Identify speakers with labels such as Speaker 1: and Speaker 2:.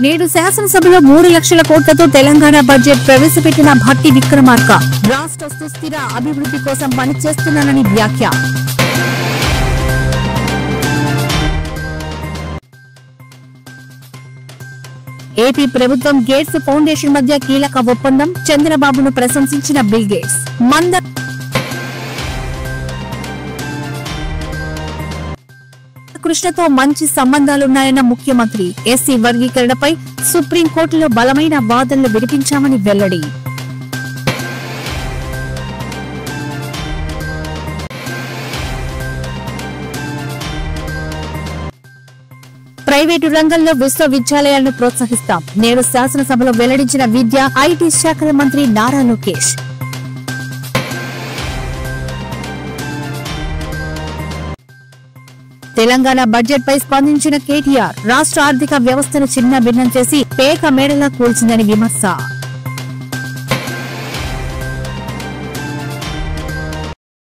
Speaker 1: నేడు శాసనసభలో 3 లక్షల కోట్లతో తెలంగాణ బడ్జెట్ ప్రవేశపెట్టిన భట్టి విక్రమార్క రాష్ట్ర సుస్థిర అభివృద్ధి కోసం పనిచేస్తున్నానని వ్యాఖ్య. ఏపీ ప్రభుత్వం గేట్స్ ఫౌండేషన్ మధ్య కీలక ఒప్పందం. చంద్రబాబును ప్రశంసించిన బిల్ గేట్స్. కృష్ణతో మంచి సంబంధాలున్నాయన్న ముఖ్యమంత్రి. ఎస్సీ వర్గీకరణపై సుప్రీంకోర్టులో బలమైన వాదనలు వినిపించామని వెల్లడి. ప్రైవేటు రంగంలో విశ్వవిద్యాలయాలను ప్రోత్సహిస్తాం. నేడు శాసనసభలో వెల్లడించిన విద్యా ఐటీ శాఖల మంత్రి నారా లోకేష్. తెలంగాణ బడ్జెట్ పై స్పందించిన కేటీఆర్. రాష్ట్ర ఆర్థిక వ్యవస్థను చిన్న భిన్నం చేసి పేక మేడలా కూల్చిందని విమర్శ.